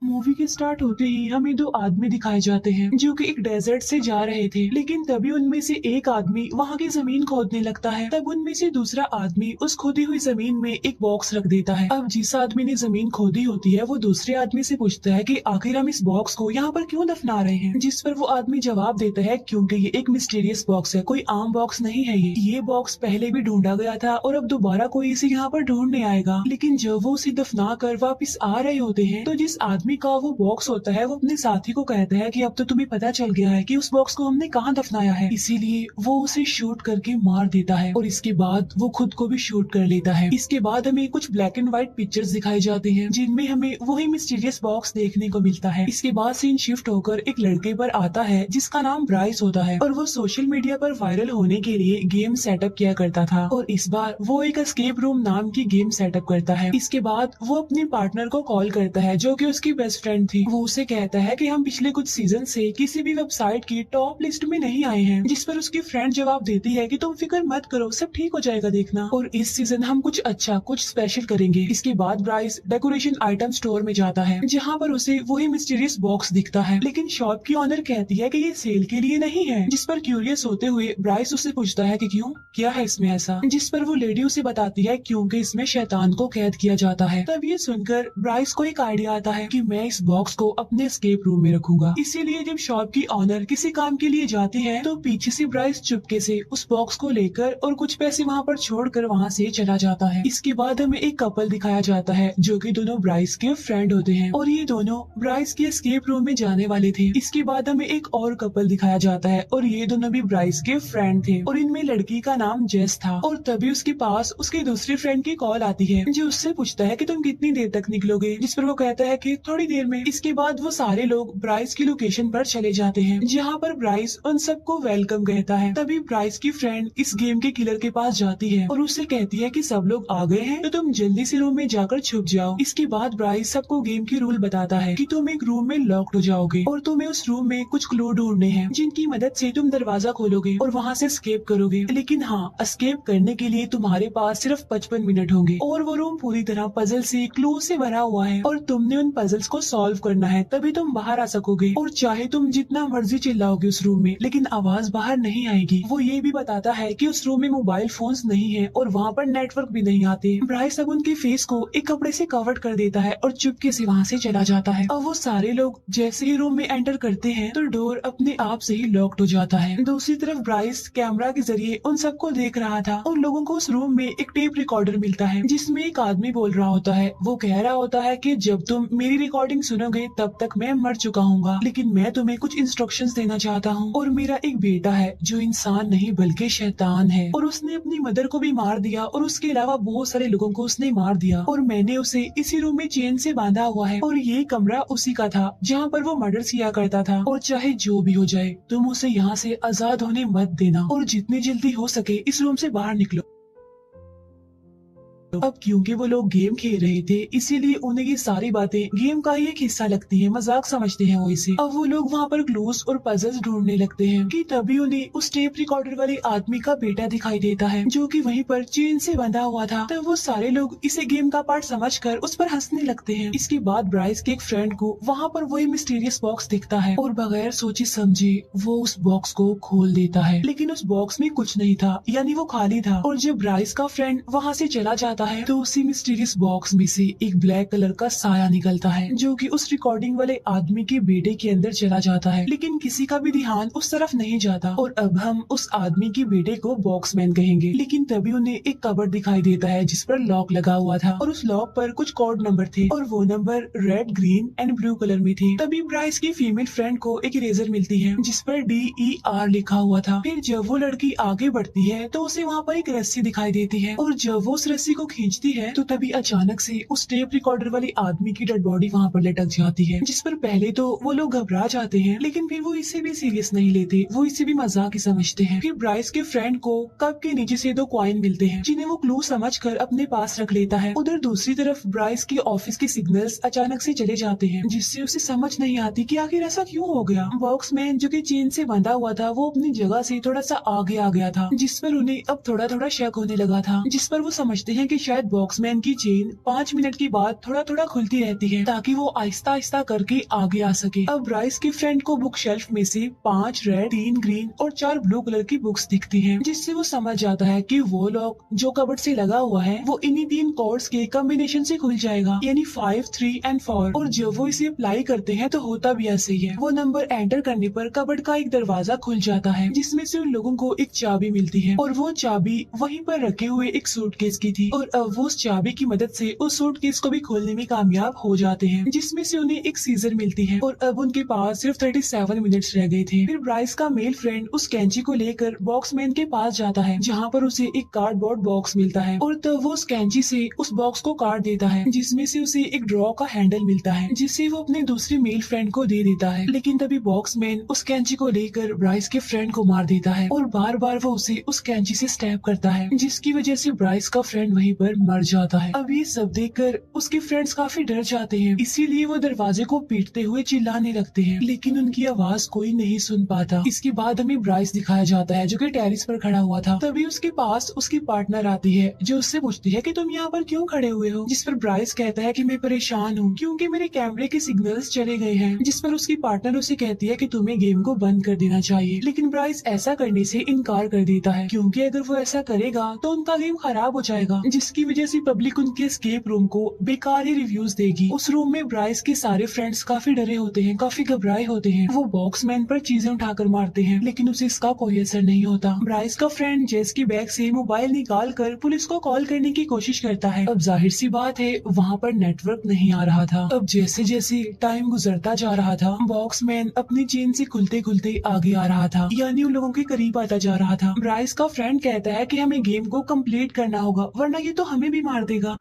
Movie के start होते ही हमें दो आदमी दिखाए जाते हैं जो कि एक डेजर्ट से जा रहे थे, लेकिन तभी उनमें से एक आदमी वहाँ की जमीन खोदने लगता है। तब उनमें से दूसरा आदमी उस खोदी हुई जमीन में एक बॉक्स रख देता है। अब जिस आदमी ने जमीन खोदी होती है वो दूसरे आदमी से पूछता है कि आखिर हम इस बॉक्स को यहाँ पर क्यों दफना रहे हैं, जिस पर वो आदमी जवाब देता है क्योंकि ये एक मिस्टीरियस बॉक्स है, कोई आम बॉक्स नहीं है। ये बॉक्स पहले भी ढूंढा गया था और अब दोबारा कोई इसे यहाँ पर ढूंढने आएगा। लेकिन जब वो उसे दफना कर वापिस आ रहे होते हैं तो जिस आदमी का वो बॉक्स होता है वो अपने साथी को कहता है कि अब तो तुम्हें पता चल गया है कि उस बॉक्स को हमने कहाँ दफनाया है, इसीलिए वो उसे शूट करके मार देता है और इसके बाद वो खुद को भी शूट कर लेता है। इसके बाद हमें कुछ ब्लैक एंड व्हाइट पिक्चर्स दिखाई जाती हैं जिनमें हमें वही मिस्टीरियस बॉक्स देखने को मिलता है। इसके बाद सीन शिफ्ट होकर एक लड़के पर आता है जिसका नाम ब्राइस होता है और वो सोशल मीडिया पर वायरल होने के लिए गेम सेटअप किया करता था और इस बार वो एक एस्केप रूम नाम की गेम सेटअप करता है। इसके बाद वो अपने पार्टनर को कॉल करता है जो कि उसकी बेस्ट फ्रेंड थी। वो उसे कहता है कि हम पिछले कुछ सीजन से किसी भी वेबसाइट की टॉप लिस्ट में नहीं आए हैं, जिस पर उसकी फ्रेंड जवाब देती है कि तुम फिक्र मत करो, सब ठीक हो जाएगा देखना, और इस सीजन हम कुछ अच्छा कुछ स्पेशल करेंगे। इसके बाद ब्राइस डेकोरेशन आइटम स्टोर में जाता है जहाँ पर उसे वही मिस्टीरियस बॉक्स दिखता है, लेकिन शॉप की ऑनर कहती है कि ये सेल के लिए नहीं है, जिस पर क्यूरियस होते हुए ब्राइस उससे पूछता है कि क्यों, क्या है इसमें ऐसा, जिस पर वो लेडी उसे बताती है क्योंकि इसमें शैतान को कैद किया जाता है। तब ये सुनकर ब्राइस को एक आइडिया आता है कि मैं इस बॉक्स को अपने एस्केप रूम में रखूंगा। इसीलिए जब शॉप की ऑनर किसी काम के लिए जाती है तो पीछे से ब्राइस चुपके से उस बॉक्स को लेकर और कुछ पैसे वहाँ पर छोड़कर वहाँ से चला जाता है। इसके बाद हमें एक कपल दिखाया जाता है जो कि दोनों ब्राइस के फ्रेंड होते हैं और ये दोनों ब्राइस के एस्केप रूम में जाने वाले थे। इसके बाद हमें एक और कपल दिखाया जाता है और ये दोनों भी ब्राइस के फ्रेंड थे और इनमें लड़की का नाम जेस था और तभी उसके पास उसके दूसरे फ्रेंड की कॉल आती है जो उससे पूछता है कि तुम कितनी देर तक निकलोगे, जिस पर वो कहता है कि थोड़ी देर में। इसके बाद वो सारे लोग ब्राइस की लोकेशन पर चले जाते हैं जहाँ पर ब्राइस उन सबको वेलकम कहता है। तभी ब्राइस की फ्रेंड इस गेम के किलर के पास जाती है और उससे कहती है कि सब लोग आ गए हैं तो तुम जल्दी से रूम में जाकर छुप जाओ। इसके बाद ब्राइस सबको गेम के रूल बताता है कि तुम एक रूम में लॉक्ड हो जाओगे और तुम्हें उस रूम में कुछ क्लू ढूंढने हैं जिनकी मदद से तुम दरवाजा खोलोगे और वहाँ से एस्केप करोगे। लेकिन हाँ, एस्केप करने के लिए तुम्हारे पास सिर्फ 55 मिनट होंगे और वो रूम पूरी तरह पजल से क्लू से भरा हुआ है और तुमने उन पजल्स को सॉल्व करना है तभी तुम बाहर आ सकोगे। और चाहे तुम जितना मर्जी चिल्लाओगे उस रूम में लेकिन आवाज बाहर नहीं आएगी। वो ये भी बताता है कि उस रूम में मोबाइल फोन्स नहीं है और वहाँ पर नेटवर्क भी नहीं आते। ब्राइस अब उनके फेस को एक कपड़े से कवर कर देता है और चुपके से वहाँ से चला जाता है। अब वो सारे लोग जैसे ही रूम में एंटर करते हैं तो डोर अपने आप से ही लॉक्ड हो जाता है। दूसरी तरफ ब्राइस कैमरा के जरिए उन सबको देख रहा था। उन लोगों को उस रूम में एक टेप रिकॉर्डर मिलता है जिसमें एक आदमी बोल रहा होता है। वो कह रहा होता है कि जब तुम मेरी रिकॉर्डिंग सुनोगे तब तक मैं मर चुका हूँगा, लेकिन मैं तुम्हें कुछ इंस्ट्रक्शंस देना चाहता हूँ। और मेरा एक बेटा है जो इंसान नहीं बल्कि शैतान है और उसने अपनी मदर को भी मार दिया और उसके अलावा बहुत सारे लोगों को उसने मार दिया और मैंने उसे इसी रूम में चेन से बांधा हुआ है और ये कमरा उसी का था जहाँ पर वो मर्डर किया करता था। और चाहे जो भी हो जाए तुम उसे यहाँ से आजाद होने मत देना और जितनी जल्दी हो सके इस रूम से बाहर निकलो। अब क्योंकि वो लोग गेम खेल रहे थे इसीलिए उन्हें ये सारी बातें गेम का ही एक हिस्सा लगती है, मजाक समझते हैं वो इसे। अब वो लोग वहाँ पर क्लूज और पजल्स ढूंढने लगते हैं कि तभी उन्हें उस टेप रिकॉर्डर वाले आदमी का बेटा दिखाई देता है जो कि वहीं पर चेन से बंधा हुआ था। तब वो सारे लोग इसे गेम का पार्ट समझकर उस पर हंसने लगते हैं। इसके बाद ब्राइस के एक फ्रेंड को वहाँ पर वही मिस्टीरियस बॉक्स दिखता है और बगैर सोचे समझे वो उस बॉक्स को खोल देता है, लेकिन उस बॉक्स में कुछ नहीं था, यानी वो खाली था। और जब ब्राइस का फ्रेंड वहाँ से चला जाता है तो उसी मिस्टीरियस बॉक्स में से एक ब्लैक कलर का साया निकलता है जो कि उस रिकॉर्डिंग वाले आदमी के बेटे के अंदर चला जाता है, लेकिन किसी का भी ध्यान उस तरफ नहीं जाता। और अब हम उस आदमी के बेटे को बॉक्समैन कहेंगे। लेकिन तभी उन्हें एक कबर्ड दिखाई देता है जिस पर लॉक लगा हुआ था और उस लॉक पर कुछ कोड नंबर थे और वो number red, green and blue colour में थे। तभी ब्राइस की फीमेल फ्रेंड को एक इरेजर मिलती है जिस पर DER लिखा हुआ था। फिर जब वो लड़की आगे बढ़ती है तो उसे वहाँ पर एक रस्सी दिखाई देती है और जब वो उस रस्सी को खींचती है तो तभी अचानक से उस टेप रिकॉर्डर वाले आदमी की डेड बॉडी वहाँ पर लटक जाती है, जिस पर पहले तो वो लोग घबरा जाते हैं लेकिन फिर वो इसे भी सीरियस नहीं लेते, वो इसे भी मजाक ही समझते हैं। फिर ब्राइस के फ्रेंड को कप के नीचे से 2 कॉइन मिलते हैं जिन्हें वो क्लू समझकर अपने पास रख लेता है। उधर दूसरी तरफ ब्राइस के ऑफिस के सिग्नल्स अचानक से चले जाते हैं जिससे उसे समझ नहीं आती कि आखिर ऐसा क्यों हो गया। बॉक्समैन जो कि चेन से बंधा हुआ था वो अपनी जगह से थोड़ा सा आगे आ गया था, जिस पर उन्हें अब थोड़ा थोड़ा शक होने लगा था, जिस पर वो समझते हैं कि कि शायद बॉक्समैन की चेन 5 मिनट के बाद थोड़ा थोड़ा खुलती रहती है ताकि वो आहिस्ता आहिस्ता करके आगे आ सके। अब ब्राइस की फ्रेंड को बुक शेल्फ में से 5 रेड, 3 ग्रीन और 4 ब्लू कलर की बुक्स दिखती हैं, जिससे वो समझ जाता है कि वो लॉक जो कबर्ड से लगा हुआ है वो इन्हीं 3 कोड्स के कॉम्बिनेशन से खुल जाएगा, यानी 5, 3 एंड 4। और जब वो इसे अप्लाई करते हैं तो होता भी ऐसे ही है। वो नंबर एंटर करने पर कबर्ड का एक दरवाजा खुल जाता है, जिसमें से उन लोगों को एक चाबी मिलती है और वो चाबी वहीं पर रखे हुए एक सूटकेस की थी। और अब वो उस चाबी की मदद से उस सूटकेस को भी खोलने में कामयाब हो जाते हैं, जिसमें से उन्हें एक सीजर मिलती है। और अब उनके पास सिर्फ 37 मिनट्स रह गए थे। फिर ब्राइस का मेल फ्रेंड उस कैंची को लेकर बॉक्समैन के पास जाता है, जहाँ पर उसे एक कार्डबोर्ड बॉक्स मिलता है और तब वो उस कैंची से उस बॉक्स को काट देता है, जिसमें से उसे एक ड्रॉ का हैंडल मिलता है, जिसे वो अपने दूसरे मेल फ्रेंड को दे देता है। लेकिन तभी बॉक्समैन उस कैंची को लेकर ब्राइस के फ्रेंड को मार देता है और बार बार वो उसे उस कैंची से स्टैब करता है, जिसकी वजह से ब्राइस का फ्रेंड वहीं पर मर जाता है। अब ये सब देखकर उसके फ्रेंड्स काफी डर जाते हैं, इसीलिए वो दरवाजे को पीटते हुए चिल्लाने लगते हैं, लेकिन उनकी आवाज कोई नहीं सुन पाता। इसके बाद हमें ब्राइस दिखाया जाता है जो कि टेरिस पर खड़ा हुआ था। तभी उसके पास उसकी पार्टनर आती है जो उससे पूछती है कि तुम यहाँ पर क्यों खड़े हुए हो, जिस पर ब्राइस कहता है कि मैं परेशान हूँ क्योंकि मेरे कैमरे के सिग्नल्स चले गए हैं, जिस पर उसकी पार्टनर उसे कहती है कि तुम्हें गेम को बंद कर देना चाहिए। लेकिन ब्राइस ऐसा करने से इनकार कर देता है क्योंकि अगर वो ऐसा करेगा तो उनका गेम खराब हो जाएगा, जिसकी वजह से पब्लिक उनके एस्केप रूम को बेकार ही रिव्यूज देगी। उस रूम में ब्राइस के सारे फ्रेंड्स काफी डरे होते हैं, काफी घबराए होते हैं। वो बॉक्समैन पर चीजें उठाकर मारते हैं, लेकिन उसे इसका कोई असर नहीं होता। ब्राइस का फ्रेंड जेस की बैग से मोबाइल निकाल कर पुलिस को कॉल करने की कोशिश करता है। अब जाहिर सी बात है वहाँ पर नेटवर्क नहीं आ रहा था। अब जैसे जैसे टाइम गुजरता जा रहा था, बॉक्समैन अपनी चेन से खुलते खुलते आगे आ रहा था, यानी उन लोगों के करीब आता जा रहा था। ब्राइस का फ्रेंड कहता है कि हमें गेम को कंप्लीट करना होगा वरना ये तो हमें भी मार देगा।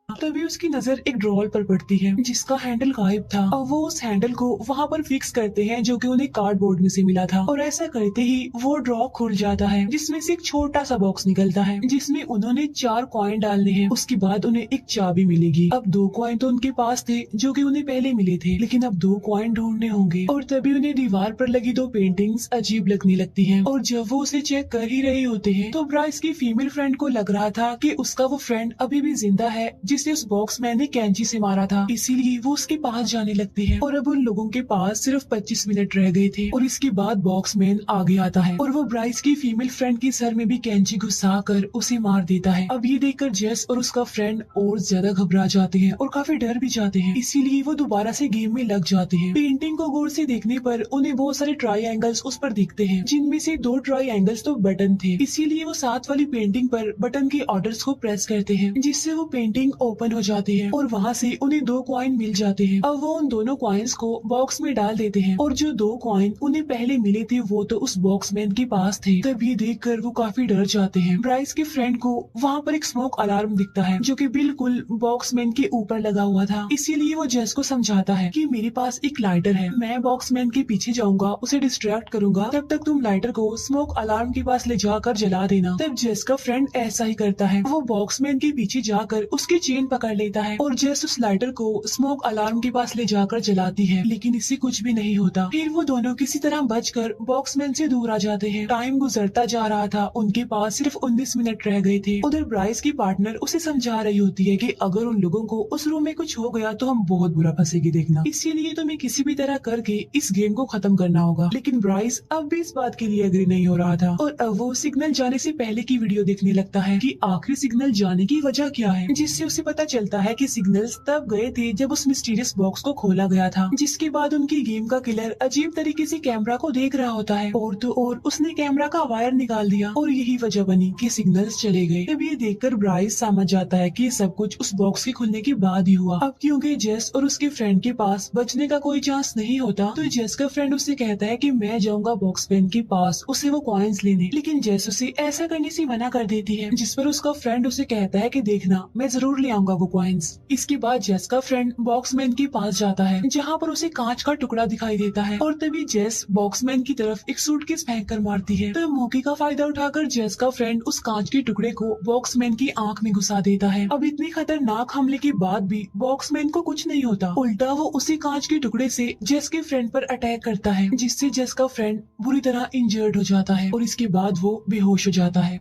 तभी उसकी नजर एक ड्रॉर पर पड़ती है जिसका हैंडल गायब था और वो उस हैंडल को वहाँ पर फिक्स करते हैं जो कि उन्हें कार्डबोर्ड में से मिला था। और ऐसा करते ही वो ड्रॉ खुल जाता है जिसमें से एक छोटा सा बॉक्स निकलता है जिसमें उन्होंने 4 कॉइन डालने हैं। उसके बाद उन्हें एक चाबी मिलेगी। अब 2 कॉइन तो उनके पास थे जो कि उन्हें पहले मिले थे, लेकिन अब 2 कॉइन ढूंढने होंगे। और तभी उन्हें दीवार पर लगी 2 पेंटिंग्स अजीब लगने लगती हैं। और जब वो उसे चेक कर ही रहे होते हैं तो ब्राइस की फीमेल फ्रेंड को लग रहा था कि उसका वो फ्रेंड अभी भी जिंदा है जिसे उस बॉक्समैन ने कैंची से मारा था, इसीलिए वो उसके पास जाने लगती है। और अब उन लोगों के पास सिर्फ 25 मिनट रह गए थे और इसके बाद बॉक्समैन आगे आता है और वो ब्राइस की फीमेल फ्रेंड के सर में भी कैंची घुसा कर उसे मार देता है। अब ये देखकर जेस और उसका फ्रेंड और ज्यादा घबरा जाते हैं और काफी डर भी जाते हैं, इसीलिए वो दोबारा से गेम में लग जाते हैं। पेंटिंग को गौर से देखने पर उन्हें बहुत सारे ट्रायंगल्स उस पर दिखते हैं, जिनमें से 2 ट्रायंगल्स तो बटन थे, इसीलिए वो साथ वाली पेंटिंग पर बटन के ऑर्डर्स को प्रेस करते हैं जिससे वो पेंटिंग ओपन हो जाती है और वहाँ से उन्हें 2 कॉइन मिल जाते हैं। अब वो उन दोनों कॉइन्स को बॉक्स में डाल देते हैं और जो 2 कॉइन उन्हें पहले मिले थे वो तो उस बॉक्समैन के पास थे। तब ये देखकर वो काफी डर जाते हैं। ब्राइस के फ्रेंड को वहाँ पर एक स्मोक अलार्म दिखता है जो कि बिल्कुल बॉक्समैन के ऊपर लगा हुआ था, इसीलिए वो जेस को समझाता है कि मेरे पास एक लाइटर है, मैं बॉक्समैन के पीछे जाऊंगा, उसे डिस्ट्रैक्ट करूंगा, तब तक तुम लाइटर को स्मोक अलार्म के पास ले जाकर जला देना। तब जेस का फ्रेंड ऐसा ही करता है, वो बॉक्समैन के पीछे जाकर उसकी चेन पकड़ लेता है और जेस उस लाइटर को स्मोक अलार्म के पास ले जाकर जलाती है, लेकिन इससे कुछ भी नहीं होता। फिर वो दोनों किसी तरह बचकर बॉक्समैन से दूर आ जाते हैं। टाइम गुजरता जा रहा था, उनके पास सिर्फ 19 मिनट रह गए थे। उधर ब्राइस की पार्टनर उसे समझा रही होती है कि अगर उन लोगों को उस रूम में कुछ हो गया तो हम बहुत बुरा फंसेगी देखना, इसीलिए तुम्हें किसी भी तरह करके इस गेम को खत्म करना होगा। लेकिन ब्राइस अब भी इस बात के लिए एग्री नहीं हो रहा था और अब वो सिग्नल जाने से पहले की वीडियो देखने लगता है कि आखिरी सिग्नल जाने की वजह क्या है, जिससे उसे पता चलता है कि सिग्नल्स तब गए थे जब उस मिस्टीरियस बॉक्स को खोला गया था, जिसके बाद उनकी गेम का किलर अजीब तरीके से कैमरा को देख रहा होता है और तो और उसने कैमरा का वायर निकाल दिया और यही वजह बनी कि सिग्नल्स चले गए। तब ये देखकर ब्राइस समझ जाता है कि सब कुछ उस बॉक्स के खुलने के बाद ही हुआ। अब क्योंकि जेस और उसके फ्रेंड के पास बचने का कोई चांस नहीं होता तो जेस का फ्रेंड उससे कहता है कि मैं जाऊंगा बॉक्समैन के पास उसे वो कॉइन्स लेने, लेकिन जेस उसे ऐसा करने से मना कर देती है, जिस पर उसका फ्रेंड उसे कहता है कि देखना मैं जरूर ले आऊंगा वो कॉइन्स। इसके बाद जेस का फ्रेंड बॉक्समैन के पास जाता है जहाँ पर उसे कांच का टुकड़ा दिखाई देता है और तभी जेस बॉक्समैन की तरफ एक सूटकेस फेंक कर मारती है। तो मौके का फायदा उठाकर जेस का फ्रेंड उस कांच के टुकड़े को बॉक्समैन की आंख में घुसा देता है। अब इतनी खतरनाक हमले के बाद भी बॉक्समैन को कुछ नहीं होता, उल्टा वो उसी कांच के टुकड़े से जेस के फ्रेंड पर अटैक करता है, जिससे जेस का फ्रेंड बुरी तरह इंजर्ड हो जाता है और इसके बाद वो बेहोश हो जाता है।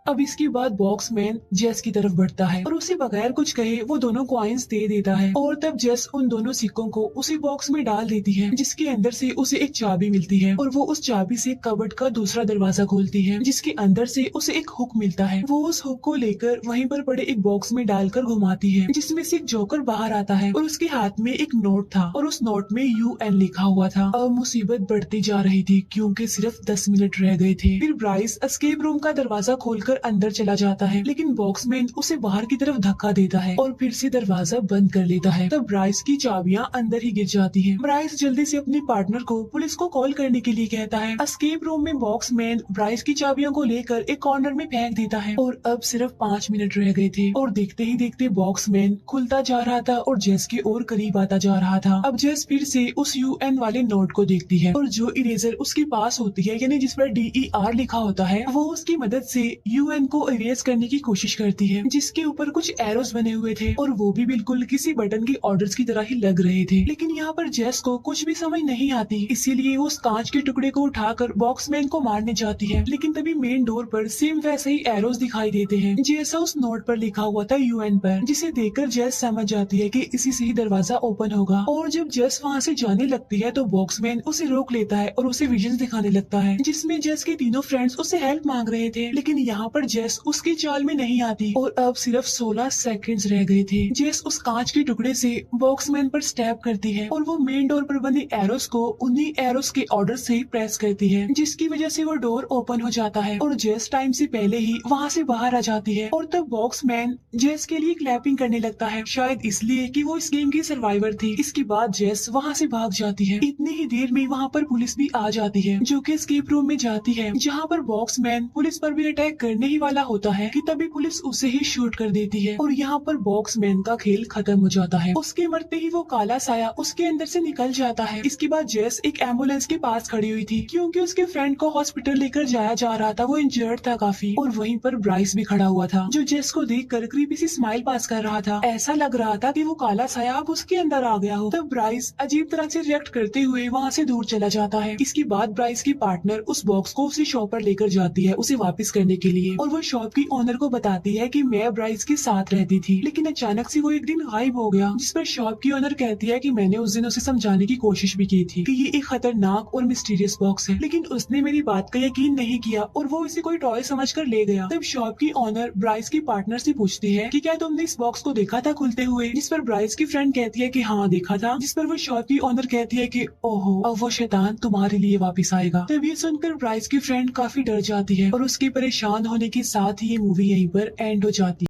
अब इसके बाद बॉक्समैन जेस की तरफ बढ़ता है और उसे बगैर कुछ कहे वो दोनों कॉइन्स दे देता है और तब जेस उन दोनों सिक्कों को उसी बॉक्स में डाल देती है, जिसके अंदर से उसे एक चाबी मिलती है और वो उस चाबी से कबर्ड का दूसरा दरवाजा खोलती है, जिसके अंदर से उसे एक हुक मिलता है। वो उस हुक को लेकर वहीं पर पड़े एक बॉक्स में डालकर घुमाती है, जिसमें से एक जोकर बाहर आता है और उसके हाथ में एक नोट था और उस नोट में UN लिखा हुआ था। अब मुसीबत बढ़ती जा रही थी क्योंकि सिर्फ 10 मिनट रह गए थे। फिर ब्राइस एस्केप रूम का दरवाजा खोलकर अंदर चला जाता है, लेकिन बॉक्समैन उसे बाहर की तरफ धक्का देता है और फिर से दरवाजा बंद कर लेता है। तब ब्राइस की चाबियां अंदर ही गिर जाती हैं। ब्राइस जल्दी से अपने पार्टनर को पुलिस को कॉल करने के लिए कहता है। एस्केप रूम में बॉक्समैन ब्राइस की चाबियों को लेकर एक कॉर्नर में फेंक देता है और अब सिर्फ 5 मिनट रह गए थे और देखते ही देखते बॉक्समैन खुलता जा रहा था और जेस के और करीब आता जा रहा था। अब जेस फिर से उस UN वाले नोट को देखती है और जो इरेजर उसके पास होती है, यानी जिस पर DER लिखा होता है, वो उसकी मदद से UN को इरेज करने की कोशिश करती है, जिसके ऊपर कुछ एरोस बने हुए थे और वो भी बिल्कुल किसी बटन के ऑर्डर्स की तरह ही लग रहे थे। लेकिन यहाँ पर जेस को कुछ भी समझ नहीं आती, इसीलिए वो उस कांच के टुकड़े को उठाकर बॉक्समैन को मारने जाती है। लेकिन तभी मेन डोर पर सेम वैसे ही एरोस दिखाई देते हैं जैसा उस नोट पर लिखा हुआ था UN पर, जिसे देखकर जेस समझ जाती है कि इसी से ही दरवाजा ओपन होगा। और जब जेस वहाँ से जाने लगती है तो बॉक्समैन उसे रोक लेता है और उसे विजन दिखाने लगता है, जिसमें जेस के तीनों फ्रेंड्स उससे हेल्प मांग रहे थे। लेकिन यहाँ पर जेस उसकी चाल में नहीं आती और अब सिर्फ 16 सेकंड्स रह गए थे। जेस उस कांच के टुकड़े से बॉक्समैन पर स्टैब करती है और वो मेन डोर पर बने एरोस को उन्हीं एरोस के ऑर्डर से प्रेस करती है, जिसकी वजह से वो डोर ओपन हो जाता है और जेस टाइम से पहले ही वहाँ से बाहर आ जाती है। और तब बॉक्समैन जेस के लिए क्लैपिंग करने लगता है, शायद इसलिए कि वो इस गेम की सर्वाइवर थी। इसके बाद जेस वहाँ से भाग जाती है। इतनी ही देर में वहाँ पर पुलिस भी आ जाती है, जो कि एस्केप रूम में जाती है, जहाँ पर बॉक्समैन पुलिस पर भी अटैक करने ही वाला होता है कि तभी पुलिस उसे ही शूट कर देती है और यहाँ पर बॉक्समैन का खेल खत्म हो जाता है। उसके मरते ही वो काला साया उसके अंदर से निकल जाता है। इसके बाद जेस एक एम्बुलेंस के पास खड़ी हुई थी क्योंकि उसके फ्रेंड को हॉस्पिटल लेकर जाया जा रहा था, वो इंजर्ड था काफी। और वहीं पर ब्राइस भी खड़ा हुआ था, जो जेस को देखकर क्रीपी सी स्माइल पास कर रहा था। ऐसा लग रहा था कि वो काला साया अब उसके अंदर आ गया हो। तब ब्राइस अजीब तरह से रिएक्ट करते हुए वहाँ से दूर चला जाता है। इसके बाद ब्राइस की पार्टनर उस बॉक्स को उसी शॉप पर लेकर जाती है उसे वापस करने के लिए, और वो शॉप की ओनर को बताती है कि मैं ब्राइस के साथ रहती थी, लेकिन अचानक से वो एक दिन गायब हो गया। जिस पर शॉप की ओनर कहती है कि मैंने उस दिन उसे समझाने की कोशिश भी की थी कि ये एक खतरनाक और मिस्टीरियस बॉक्स है, लेकिन उसने मेरी बात का यकीन नहीं किया और वो इसे कोई टॉय समझकर ले गया। तब शॉप की ओनर ब्राइस की पार्टनर से पूछती है कि क्या तुमने इस बॉक्स को देखा था खुलते हुए, जिस पर ब्राइस की फ्रेंड कहती है कि हाँ देखा था, जिस पर वो शॉप की ओनर कहती है कि ओहो अब वो शैतान तुम्हारे लिए वापस आएगा। तब ये सुनकर ब्राइस की फ्रेंड काफी डर जाती है और उसके परेशान होने के साथ ही ये मूवी यहीं पर एंड हो जाती है।